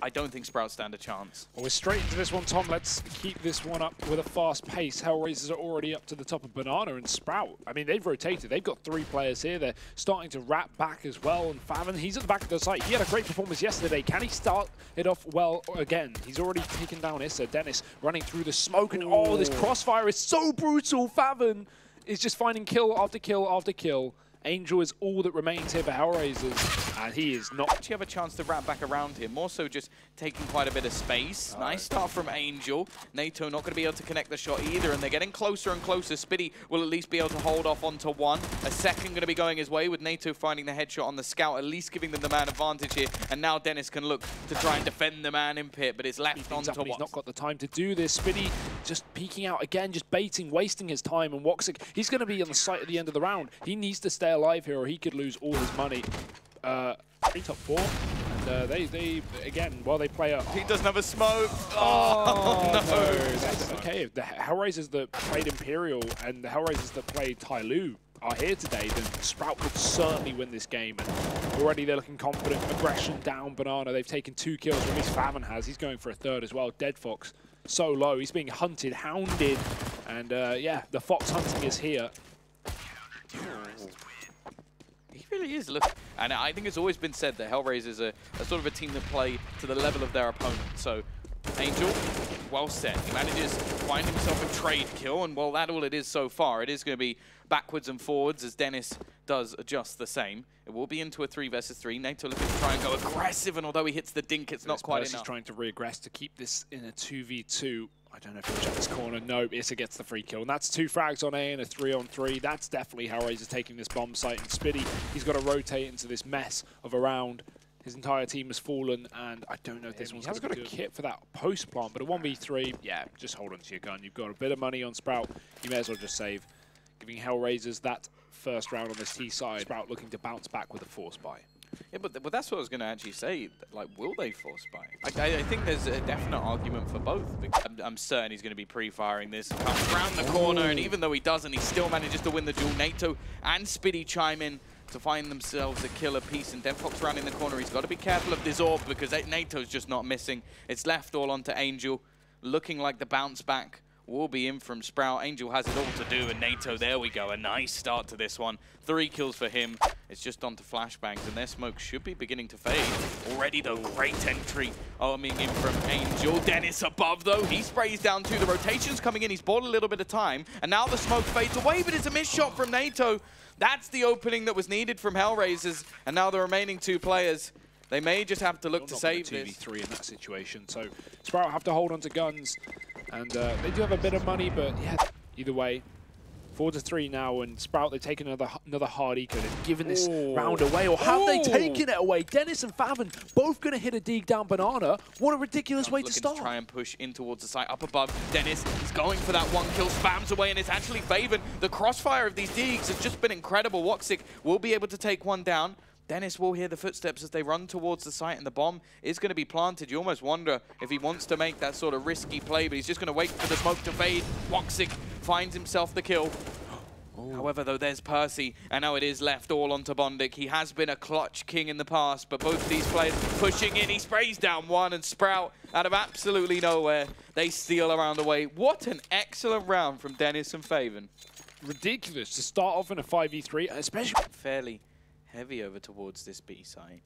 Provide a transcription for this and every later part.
I don't think Sprout stand a chance. Well, we're straight into this one, Tom. Let's keep this one up with a fast pace. Hellraisers are already up to the top of Banana and Sprout. I mean, they've rotated. They've got 3 players here. They're starting to wrap back as well. And Favon, he's at the back of the site. He had a great performance yesterday. Can he start it off well again? He's already taken down Acer. Dennis running through the smoke. And oh, this crossfire is so brutal. Favon is just finding kill after kill after kill. Angel is all that remains here for Hellraisers, and he is not. Actually have a chance to wrap back around here, more so just taking quite a bit of space. Nice start from Angel. NATO not going to be able to connect the shot either, and they're getting closer and closer. Spitty will at least be able to hold off onto one. A second going to be going his way with NATO finding the headshot on the scout, at least giving them the man advantage here. And now Dennis can look to try and defend the man in pit, but it's left onto Woxic. He's not got the time to do this. Spitty just peeking out again, just baiting, wasting his time, and Woxic, he's going to be on the site at the end of the round. He needs to stay alive here, or he could lose all his money. 3 top 4, and they again, while they play a... He doesn't have a smoke. Oh no. Okay, if the Hellraisers that played Imperial and the Hellraisers that played Tyloo are here today, then Sprout could certainly win this game. And already they're looking confident. Aggression down Banana. They've taken 2 kills, or at least Favon has. He's going for a 3rd as well. Dead Fox, so low. He's being hunted, hounded, and yeah, the Fox hunting is here. He really is. Look, and I think it's always been said that Hellraisers are sort of a team that play to the level of their opponent. So Angel, well set. He manages to find himself a trade kill, and well, that's all it is so far. It is going to be backwards and forwards as Dennis does just the same. It will be into a 3 versus 3. NATO looking to try and go aggressive, and although he hits the dink, it's not quite enough. He's trying to regress to keep this in a 2v2. I don't know if he'll check this corner. No, Acer gets the free kill. And that's 2 frags on A and a 3 on 3. That's definitely Hellraisers taking this bomb site. And Spitty, he's got to rotate into this mess of a round. His entire team has fallen, and I don't know if this one's going to be good. He has got a kit for that post plant, but a 1v3, yeah, just hold on to your gun. You've got a bit of money on Sprout. You may as well just save. Giving Hellraisers that first round on this T side. Sprout looking to bounce back with a force buy. Yeah, but that's what I was going to actually say. Like, will they force buy? I think there's a definite argument for both. I'm certain he's going to be pre-firing this. Comes around the corner, and even though he doesn't, he still manages to win the duel. NATO and Spitty chime in to find themselves a killer piece. And Denfox around in the corner. He's got to be careful of this orb because NATO's just not missing. It's left all onto Angel, looking like the bounce back will be in from Sprout. Angel has it all to do, and NATO, there we go. A nice start to this one. 3 kills for him. It's just onto flashbangs, and their smoke should be beginning to fade. Already, though, great entry coming in from Angel. Dennis above, though. He sprays down too. The rotation's coming in. He's bought a little bit of time, and now the smoke fades away, but it's a missed shot from NATO. That's the opening that was needed from Hellraisers, and now the remaining 2 players, they may just have to look to save this. 2v3 in that situation, so Sprout have to hold on to guns. And they do have a bit of money, but yeah, either way, 4-3 now, and Sprout, they've taken another hard eco. They've given this round away, or have they taken it away? Dennis and Favon both going to hit a dig down Banana. What a ridiculous way to start. To try and push in towards the site up above. Dennis is going for that 1 kill, spams away, and it's actually Favon. The crossfire of these digs has just been incredible. Woxic will be able to take 1 down. Dennis will hear the footsteps as they run towards the site, and the bomb is going to be planted. You almost wonder if he wants to make that sort of risky play, but he's just going to wait for the smoke to fade. Woxic finds himself the kill. However, though, there's Percy, and now it is left all onto Bondic. He has been a clutch king in the past, but both of these players pushing in. He sprays down 1, and Sprout, out of absolutely nowhere, they steal around the way. What an excellent round from Dennis and Favon. Ridiculous to start off in a 5v3, especially fairly heavy over towards this B site.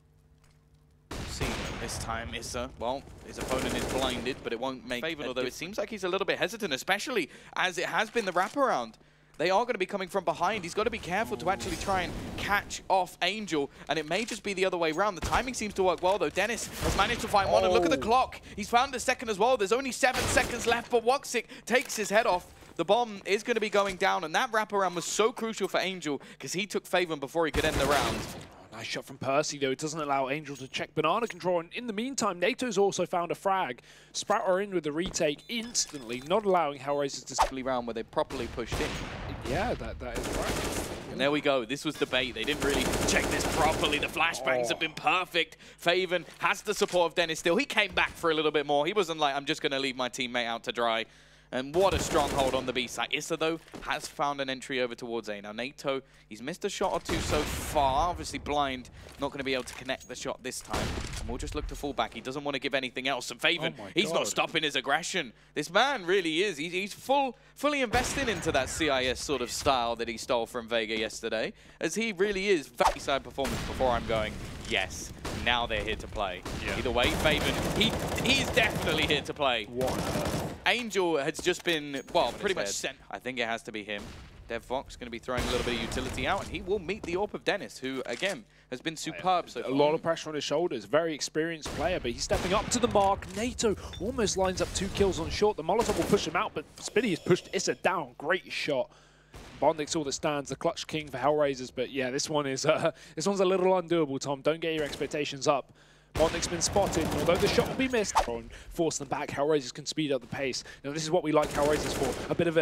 See, this time Issa, well, his opponent is blinded, but it won't make Favon, although it seems like he's a little bit hesitant, especially as it has been the wraparound. They are going to be coming from behind. He's got to be careful to actually try and catch off Angel, and it may just be the other way around. The timing seems to work well, though. Dennis has managed to find 1, and look at the clock. He's found a second as well. There's only 7 seconds left, but Woxic takes his head off. The bomb is going to be going down, and that wraparound was so crucial for Angel because he took Favon before he could end the round. Nice shot from Percy, though. It doesn't allow Angel to check Banana control. And in the meantime, NATO's also found a frag. Sprout are in with the retake instantly, not allowing Hellraisers to simply round where they properly pushed in. Yeah, that is right. And there we go. This was the bait. They didn't really check this properly. The flashbangs have been perfect. Favon has the support of Dennis still. He came back for a little bit more. He wasn't like, I'm just going to leave my teammate out to dry. And what a stronghold on the B side. Issa, though, has found an entry over towards A. Now, NATO, he's missed a shot or two so far. Obviously, Blind not going to be able to connect the shot this time. And we'll just look to fall back. He doesn't want to give anything else. And Faven, he's not stopping his aggression. This man really is. He's fully invested into that CIS sort of style that he stole from Vega yesterday. As he really is very side performance before I'm going, yes, now they're here to play. Yeah. Either way, Faven, he's definitely here to play. What? Angel has just been, well, pretty much sent. I think it has to be him. DevFox going to be throwing a little bit of utility out, and he will meet the AWP of Dennis, who, again, has been superb so far. A lot of pressure on his shoulders. Very experienced player, but he's stepping up to the mark. NATO almost lines up 2 kills on short. The Molotov will push him out, but Spitty has pushed Issa down. Great shot. Bondix all that stands, the clutch king for Hellraisers, but yeah, this one's a little undoable, Tom. Don't get your expectations up. Bondix's been spotted, and although the shot will be missed, force them back. Hellraisers can speed up the pace. Now, this is what we like Hellraisers for. A bit of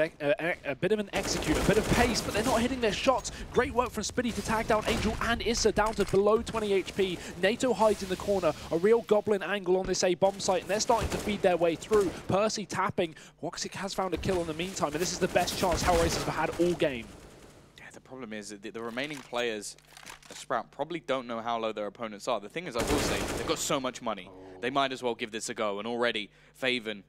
an execute, a bit of pace, but they're not hitting their shots. Great work from Spitty to tag down Angel and Issa down to below 20 HP. NATO hides in the corner. A real goblin angle on this A bomb site, and they're starting to feed their way through. Percy tapping. Woxic has found a kill in the meantime, and this is the best chance Hellraisers have had all game. The problem is that the remaining players of Sprout probably don't know how low their opponents are. The thing is, I will say, they've got so much money. They might as well give this a go. And already, Faven,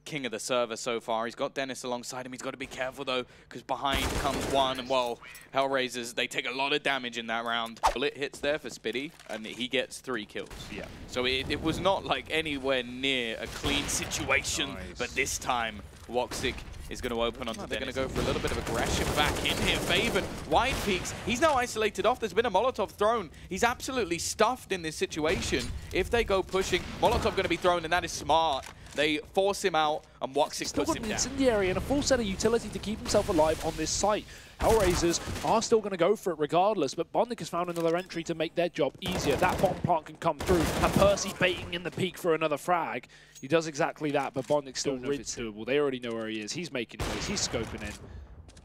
king of the server so far. He's got Dennis alongside him. He's got to be careful, though, because behind comes one. And, well, Hellraisers, they take a lot of damage in that round. Bullet hits there for Spitty, and he gets 3 kills. Yeah. So it was not, like, anywhere near a clean situation. Nice. But this time, Woxic is going to open onto They're going to go for a little bit of aggression back in here. Faven, wide peaks. He's now isolated off. There's been a Molotov thrown. He's absolutely stuffed in this situation. If they go pushing, Molotov going to be thrown, and that is smart. They force him out, and Woxic puts him down. Incendiary and a full set of utility to keep himself alive on this site. Hellraisers are still going to go for it regardless, but Bondix has found another entry to make their job easier. That bomb plant can come through, and Percy baiting in the peak for another frag. He does exactly that, but Bondix still it's doable. They already know where he is. He's making noise. He's scoping in.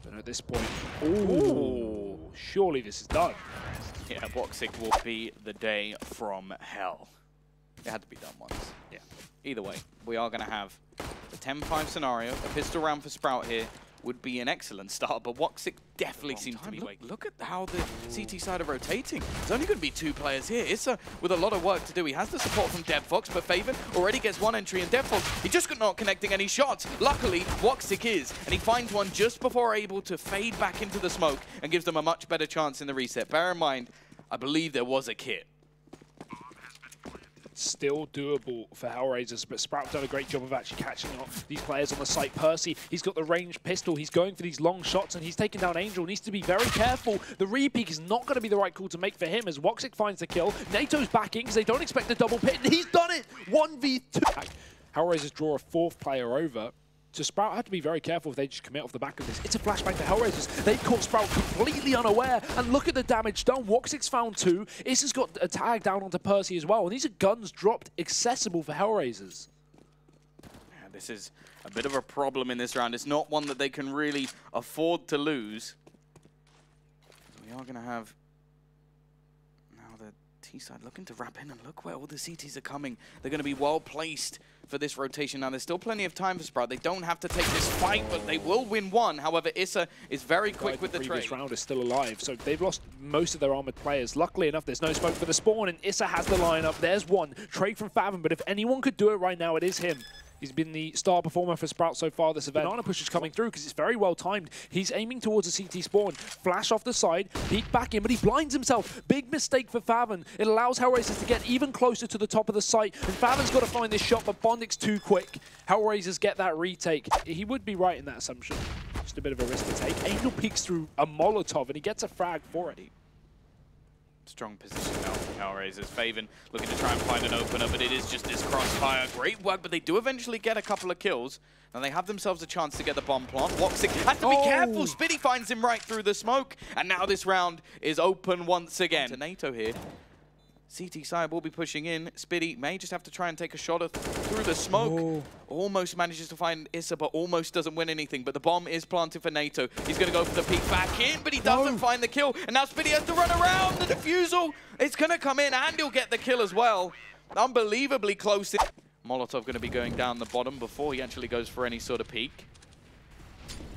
But at this point, ooh, surely this is done. Yeah, Woxic will be the day from hell. It had to be done once. Yeah. Either way, we are going to have a 10-5 scenario. A pistol round for Sprout here would be an excellent start, but Woxic definitely seems to be waiting. Look at how the CT side are rotating. There's only going to be 2 players here. Issa with a lot of work to do. He has the support from DevFox, but Faven already gets 1 entry, and DevFox, he just not connecting any shots. Luckily, Woxic is, and he finds one just before able to fade back into the smoke and gives them a much better chance in the reset. Bear in mind, I believe there was a kit. Still doable for Hellraisers, but Sprout done a great job of actually catching up these players on the site. Percy, he's got the ranged pistol. He's going for these long shots, and he's taking down Angel. Needs to be very careful. The re-peek is not going to be the right call to make for him as Woxic finds the kill. NATO's backing because they don't expect a double pit, and he's done it! 1v2. Hellraisers draw a 4th player over. So Sprout had to be very careful if they just commit off the back of this. It's a flashbang to Hellraisers. They've caught Sprout completely unaware. And look at the damage done. Woxic's found 2. Issa's got a tag down onto Percy as well. And these are guns dropped accessible for Hellraisers. Yeah, this is a bit of a problem in this round. It's not one that they can really afford to lose. We are going to have now the T side looking to wrap in, and look where all the CTs are coming. They're going to be well placed for this rotation. Now, there's still plenty of time for Sprout. They don't have to take this fight, but they will win one. However, Issa is very quick with the trade. This round is still alive, so they've lost most of their armored players. Luckily enough, there's no smoke for the spawn, and Issa has the lineup. There's one. Trade from Fathom, but if anyone could do it right now, it is him. He's been the star performer for Sprout so far this event. Banana push is coming through because it's very well timed. He's aiming towards a CT spawn. Flash off the side, peek back in, but he blinds himself. Big mistake for Fathom. It allows Hellraisers to get even closer to the top of the site. And Fathom's got to find this shot, but Bondix too quick. Hellraisers get that retake. He would be right in that assumption. Just a bit of a risk to take. Angel peeks through a Molotov, and he gets a frag for it. Strong position now from Hellraisers. Faven looking to try and find an opener, but it is just this crossfire. Great work, but they do eventually get a couple of kills, and they have themselves a chance to get the bomb plant. Woxic has to be careful. Spitty finds him right through the smoke, and now this round is open once again. To NATO here. CT side will be pushing in. Spitty may just have to try and take a shot through the smoke. Almost manages to find Issa, but almost doesn't win anything. But the bomb is planted for NATO. He's going to go for the peek back in, but he doesn't find the kill. And now Spitty has to run around. The defusal, it's going to come in, and he'll get the kill as well. Unbelievably close. Molotov going to be going down the bottom before he actually goes for any sort of peek.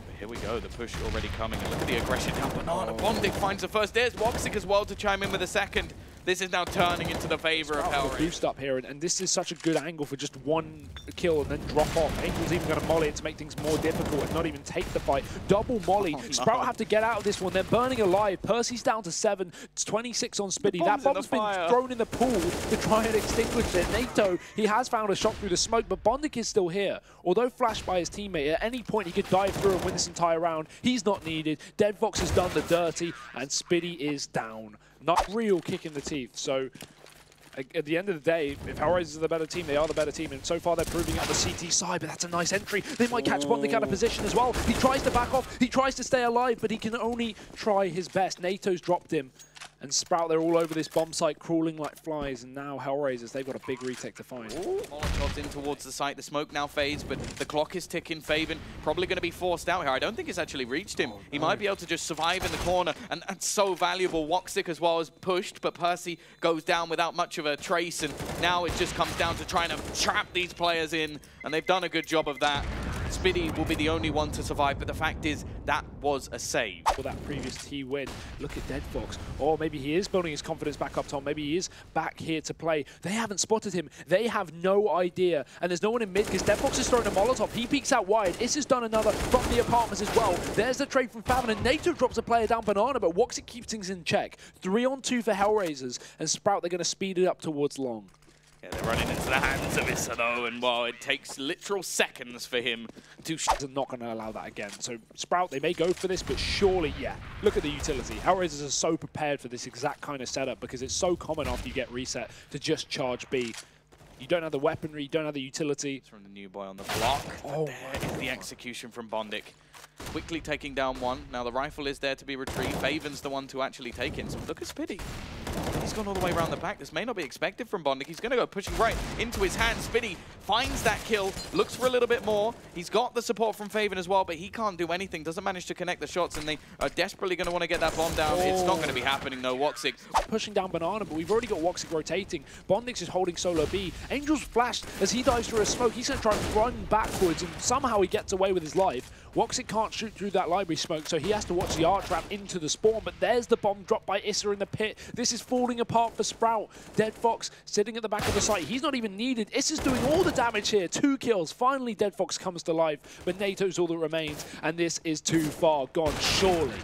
But here we go, the push already coming. And look at the aggression down. Banana Bondic finds the first. There's Woxic as well to chime in with a second. This is now turning into the favor of Hellraisers. Boost up here, and this is such a good angle for just one kill and then drop off. Angel's even going to molly it to make things more difficult and not even take the fight. Double molly. Oh, no. Sprout have to get out of this one. They're burning alive. Percy's down to 7. It's 26 on Spitty. That bomb's been thrown in the pool to try and extinguish it. NATO, he has found a shot through the smoke, but Bondic is still here. Although flashed by his teammate, at any point he could dive through and win this entire round. He's not needed. Deadfox has done the dirty, and Spitty is down. Not real kick in the teeth. So at the end of the day, if Hellraisers are the better team, they are the better team. And so far, they're proving out the CT side, but that's a nice entry. They might catch Bondic out of position as well. He tries to back off. He tries to stay alive, but he can only try his best. NATO's dropped him. And Sprout, they're all over this bomb site, crawling like flies. And now Hellraisers, they've got a big retake to find. Molotov's in towards the site. The smoke now fades, but the clock is ticking. Faven probably going to be forced out here. I don't think it's actually reached him. He might be able to just survive in the corner. And that's so valuable. Woxic as well is pushed, but Percy goes down without much of a trace. And now it just comes down to trying to trap these players in. And they've done a good job of that. Spitty will be the only one to survive, but the fact is that was a save. For that previous T win, look at Deadfox. Or maybe he is building his confidence back up, Tom. Maybe he is back here to play. They haven't spotted him. They have no idea. And there's no one in mid because Deadfox is throwing a Molotov. He peeks out wide. Issa's done another from the apartments as well. There's the trade from Faven, and NATO drops a player down Banana, but Woxic keeps things in check. 3-on-2 for Hellraisers, and Sprout, they're going to speed it up towards long. Yeah, they're running into the hands of Issa though, and well, it takes literal seconds for him to... They're not going to allow that again. So Sprout, they may go for this, but surely, yeah. Look at the utility. Hellraisers are so prepared for this exact kind of setup because it's so common after you get reset to just charge B. You don't have the weaponry, you don't have the utility. It's from the new boy on the block. Oh, there is the execution from Bondic. Quickly taking down one. Now the rifle is there to be retrieved. Faven's the one to actually take it. So look at Spitty. He's gone all the way around the back. This may not be expected from Bondic. He's going to go pushing right into his hand. Spitty finds that kill, looks for a little bit more. He's got the support from Faven as well, but he can't do anything. Doesn't manage to connect the shots, and they are desperately going to want to get that bomb down. It's not going to be happening, though. Woxic pushing down Banana, but we've already got Woxic rotating. Bondix is holding solo B. Angel's flashed as he dives through a smoke. He's going to try and run backwards, and somehow he gets away with his life. Woxic can't shoot through that library smoke, so he has to watch the art trap into the spawn, but there's the bomb dropped by Issa in the pit. This is falling apart for Sprout. Deadfox sitting at the back of the site. He's not even needed. Issa's doing all the damage here. 2 kills. Finally, Deadfox comes to life, but NATO's all that remains, and this is too far gone, surely.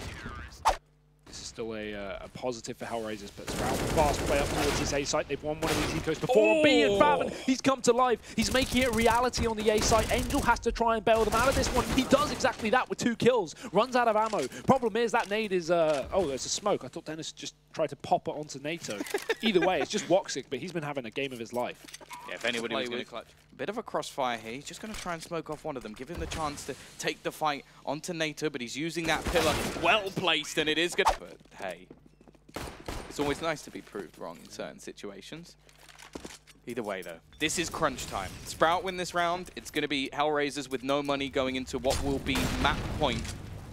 This is still a positive for Hellraisers, but Sprout fast play up towards this A site. They've won one of these ecos before on B, and Faven, he's come to life. He's making it reality on the A site. Angel has to try and bail them out of this one. He does exactly that with 2 kills. Runs out of ammo. Problem is that nade is, oh, there's a smoke. I thought Dennis just tried to pop it onto NATO. Either way, it's just Woxic, but he's been having a game of his life. Yeah, if anybody was going to clutch. Bit of a crossfire here. He's just going to try and smoke off one of them, give him the chance to take the fight onto NATO, but he's using that pillar well placed, and it is good. But hey, it's always nice to be proved wrong in certain situations. Either way, though, this is crunch time. Sprout win this round. It's going to be Hellraisers with no money going into what will be map point.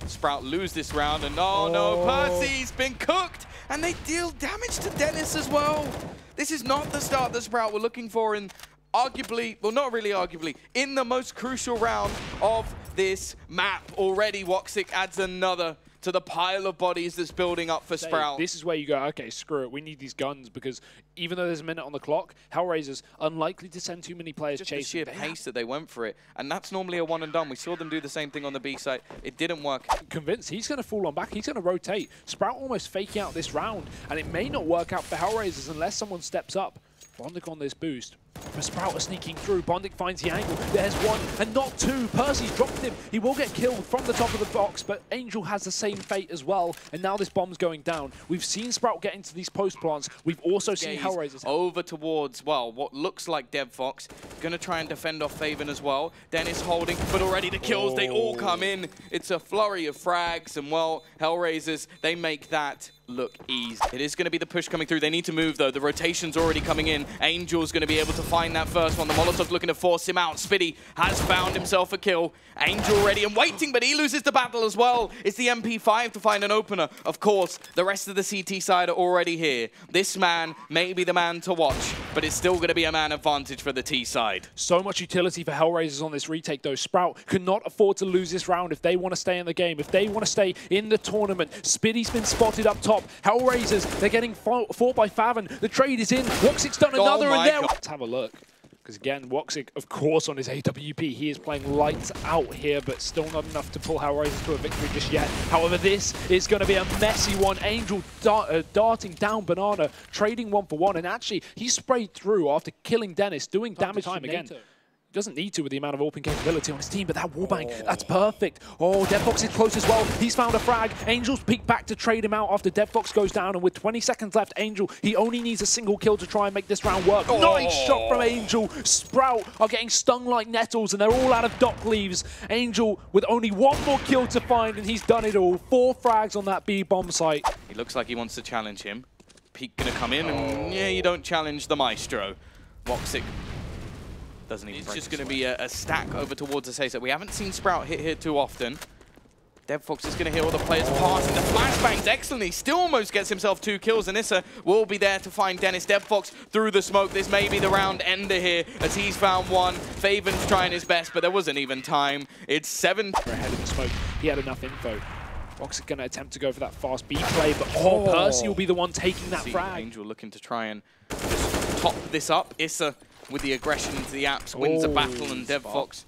Sprout lose this round, and oh no, Percy's been cooked, and they deal damage to Dennis as well. This is not the start that Sprout were looking for in arguably, well, not really arguably, in the most crucial round of this map. Already, Woxic adds another to the pile of bodies that's building up for Sprout. This is where you go, okay, screw it, we need these guns, because even though there's a minute on the clock, Hellraisers unlikely to send too many players chasing. Just the sheer pace that they went for it, and that's normally a one and done. We saw them do the same thing on the B site. It didn't work. Convinced he's going to fall on back, he's going to rotate. Sprout almost faking out this round, and it may not work out for Hellraisers unless someone steps up. Bondic on this boost. But Sprout are sneaking through. Bondic finds the angle. There's 1 and not 2. Percy's dropped him. He will get killed from the top of the box, but Angel has the same fate as well. And now this bomb's going down. We've seen Sprout get into these post plants. We've also seen Hellraisers over towards, well, what looks like Deadfox. Gonna try and defend off Faven as well. Dennis holding, but already the kills, they all come in. It's a flurry of frags, and well, Hellraisers, they make that look easy. It is going to be the push coming through. They need to move, though. The rotation's already coming in. Angel's going to be able to find that first one. The Molotov's looking to force him out. Spitty has found himself a kill. Angel ready and waiting, but he loses the battle as well. It's the MP5 to find an opener. Of course, the rest of the CT side are already here. This man may be the man to watch. but it's still going to be a man advantage for the T side. So much utility for Hellraisers on this retake, though. Sprout cannot afford to lose this round if they want to stay in the game, if they want to stay in the tournament. Spiddy's been spotted up top. Hellraisers, they're getting fought by Faven. The trade is in. Woxic's done another, and there. Let's have a look. Because again, Woxic, of course, on his AWP, he is playing lights out here, but still not enough to pull Hellraisers to a victory just yet. However, this is going to be a messy one. Angel darting down Banana, trading 1-for-1, and actually, he sprayed through after killing Dennis, doing damage time again. He doesn't need to with the amount of open capability on his team, but that wallbang, that's perfect. Oh, Devfox is close as well. He's found a frag. Angel's peek back to trade him out after Devfox goes down, and with 20 seconds left, Angel, he only needs a single kill to try and make this round work. Nice shot from Angel. Sprout are getting stung like nettles, and they're all out of dock leaves. Angel with only one more kill to find, and he's done it all. 4 frags on that B bomb site. He looks like he wants to challenge him. Peek gonna come in, and yeah, you don't challenge the Maestro. Woxic doesn't even. It's just going to be a stack over towards the Acer. We haven't seen Sprout hit here too often. Devfox is going to hear all the players passing. The flashbangs excellent. He still almost gets himself 2 kills, and Issa will be there to find Dennis. Devfox through the smoke. This may be the round ender here as he's found one. Faven's trying his best, but there wasn't even time. It's 7. Ahead of the smoke. He had enough info. Woxic going to attempt to go for that fast B play, but Percy will be the one taking that frag. Angel looking to try and just top this up. Issa with the aggression into the apps, wins a battle, and Devfox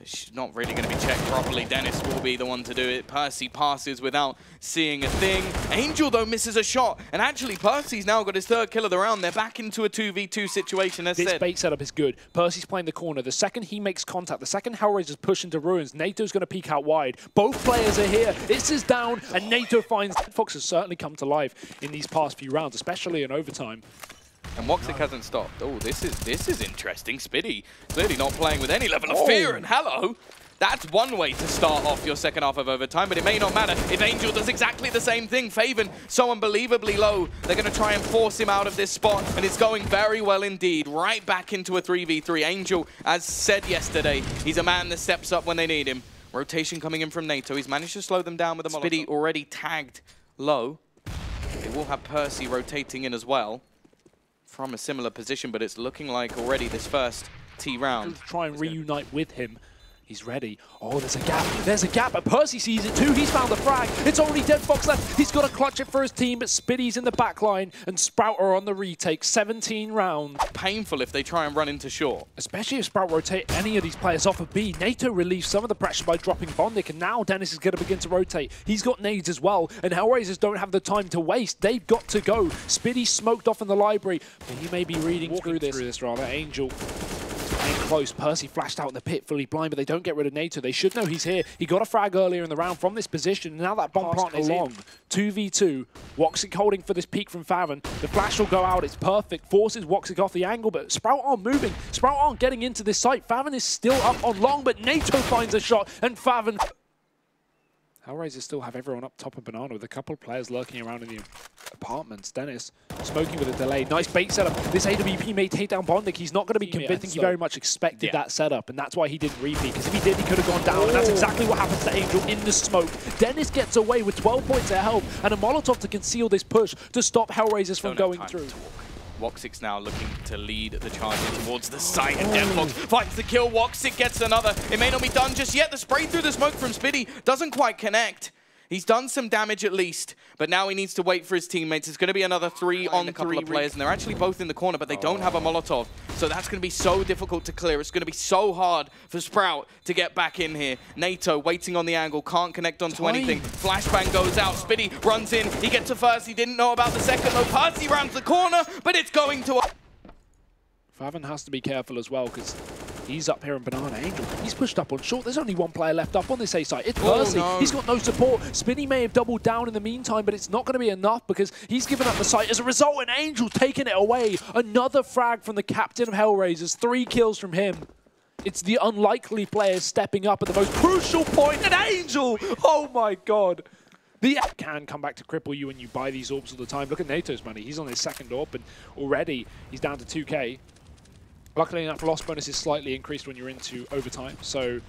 is not really going to be checked properly. Dennis will be the one to do it. Percy passes without seeing a thing. Angel, though, misses a shot. And actually, Percy's now got his 3rd kill of the round. They're back into a 2v2 situation, as said. This bait setup is good. Percy's playing the corner. The second he makes contact, the second Hellraisers push into ruins, NATO's going to peek out wide. Both players are here. Issa's down, and NATO finds Devfox has certainly come to life in these past few rounds, especially in overtime. And Woxic hasn't stopped. Oh, this is interesting. Spiddy clearly not playing with any level of fear. And hello, that's one way to start off your second half of overtime, but it may not matter if Angel does exactly the same thing. Faven so unbelievably low. They're going to try and force him out of this spot, and it's going very well indeed. Right back into a 3v3. Angel, as said yesterday, he's a man that steps up when they need him. Rotation coming in from NATO. He's managed to slow them down with a Molotov. Spiddy already tagged low. They will have Percy rotating in as well from a similar position, but it's looking like already this first T round. Try and reunite with him. He's ready. Oh, there's a gap. There's a gap, but Percy sees it too. He's found the frag. It's only Devfox left. He's got to clutch it for his team, but Spiddy's in the back line, and Sprout are on the retake. 17 rounds. Painful if they try and run into short. Especially if Sprout rotate any of these players off of B. NATO relieves some of the pressure by dropping Bondic, and now Dennis is going to begin to rotate. He's got nades as well, and Hellraisers don't have the time to waste. They've got to go. Spiddy smoked off in the library, but he may be reading through this rather. Angel getting close. Percy flashed out in the pit, fully blind, but they don't get rid of NATO. They should know he's here. He got a frag earlier in the round from this position, and now that bomb plant is long. 2v2. Woxic holding for this peek from Faven. The flash will go out. It's perfect. Forces Woxic off the angle, but Sprout aren't moving. Sprout aren't getting into this site. Faven is still up on long, but NATO finds a shot, and Faven... Hellraisers still have everyone up top of Banana with a couple of players lurking around in the apartments. Dennis smoking with a delay. Nice bait setup. This AWP may take down Bondic. He's not going to be convinced. I think he very much expected that setup, and that's why he didn't repeat, because if he did, he could have gone down, and that's exactly what happens to Angel in the smoke. Dennis gets away with 12 points of health and a Molotov to conceal this push to stop Hellraisers from going through. Woxic's now looking to lead the charge towards the site, and Devfox finds the kill. Woxic gets another. It may not be done just yet. The spray through the smoke from Spiddy doesn't quite connect. He's done some damage at least, but now he needs to wait for his teammates. It's going to be another 3-on-3 players, and they're actually both in the corner, but they don't have a Molotov. So that's going to be so difficult to clear. It's going to be so hard for Sprout to get back in here. NATO waiting on the angle, can't connect onto anything. Flashbang goes out. Spiddy runs in. He gets to first. He didn't know about the second, though. Percy rounds the corner, but it's going to... Faven has to be careful as well, because he's up here in Banana. Angel, he's pushed up on short. There's only one player left up on this A site. It's Percy. No. He's got no support. Spinny may have doubled down in the meantime, but it's not going to be enough because he's given up the site as a result, and Angel taking it away. Another frag from the captain of Hellraisers. 3 kills from him. It's the unlikely players stepping up at the most crucial point, and Angel! Oh my god. The can come back to cripple you when you buy these orbs all the time. Look at NATO's money. He's on his 2nd orb, and already he's down to 2k. Luckily enough, loss bonus is slightly increased when you're into overtime, so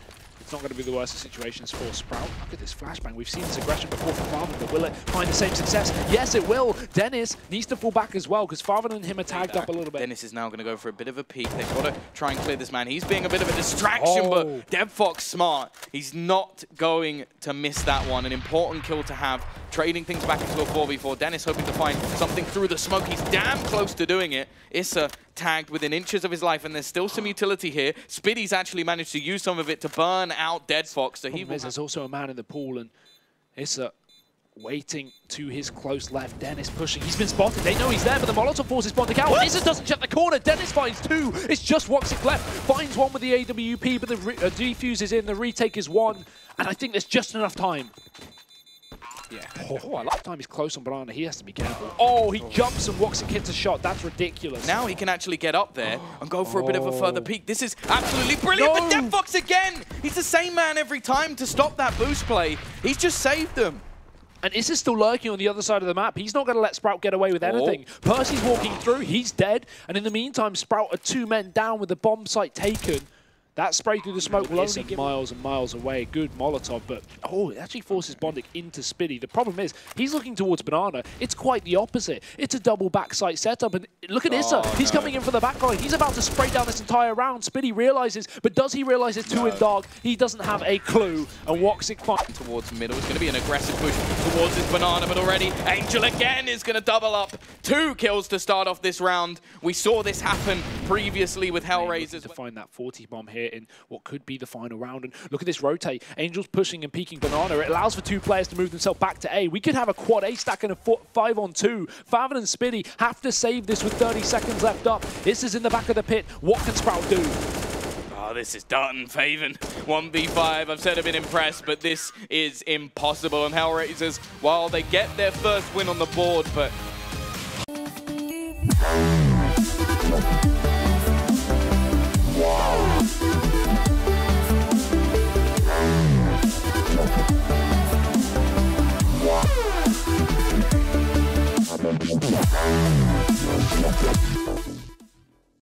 it's not going to be the worst of situations for Sprout. Look at this flashbang. We've seen this aggression before from Farvan, but will it find the same success? Yes, it will. Dennis needs to fall back as well, because Farvan and him are tagged up a little bit. Dennis is now going to go for a bit of a peek. They've got to try and clear this man. He's being a bit of a distraction, but DevFox smart. He's not going to miss that one. An important kill to have. Trading things back into a 4v4. Dennis hoping to find something through the smoke. He's damn close to doing it. Issa tagged within inches of his life, and there's still some utility here. Spiddy's actually managed to use some of it to burn out DevFox. So there's also a man in the pool, and Issa waiting to his close left. Dennis pushing. He's been spotted. They know he's there, but the Molotov forces Bonding out. Issa doesn't check the corner. Dennis finds two. It's just Woxic left. Finds one with the AWP, but the defuse is in. The retake is one. And I think there's just enough time. Yeah. Oh, I like time he's close on Banana. He has to be careful. Oh, he jumps and Woxic hits a shot. That's ridiculous. Now he can actually get up there and go for a bit of a further peek. This is absolutely brilliant. But DevFox again. He's the same man every time to stop that boost play. He's just saved them. And Issa's still lurking on the other side of the map. He's not going to let Sprout get away with anything. Percy's walking through. He's dead. And in the meantime, Sprout are 2 men down with the bomb site taken. That spray through the smoke will only get miles and miles away. Good Molotov, but it actually forces Bondic into Spiddy. The problem is, he's looking towards Banana. It's quite the opposite. It's a double backside setup, and look at Issa. He's coming in for the backline. He's about to spray down this entire round. Spiddy realizes, but does he realize it's 2 in dark? He doesn't have a clue, and Woxic finds towards middle. It's going to be an aggressive push towards this Banana, but already Angel again is going to double up. 2 kills to start off this round. We saw this happen previously with Hellraisers. To find that 40 bomb here in what could be the final round. And look at this rotate. Angel's pushing and peeking Banana. It allows for 2 players to move themselves back to A. We could have a quad A stack and a 5-on-2. Farvan and Spiddy have to save this with 30 seconds left up. This is in the back of the pit. What can Sprout do? Oh, this is done, Faven. 1v5, I've said I've been impressed, but this is impossible. And Hellraisers, while they get their first win on the board, but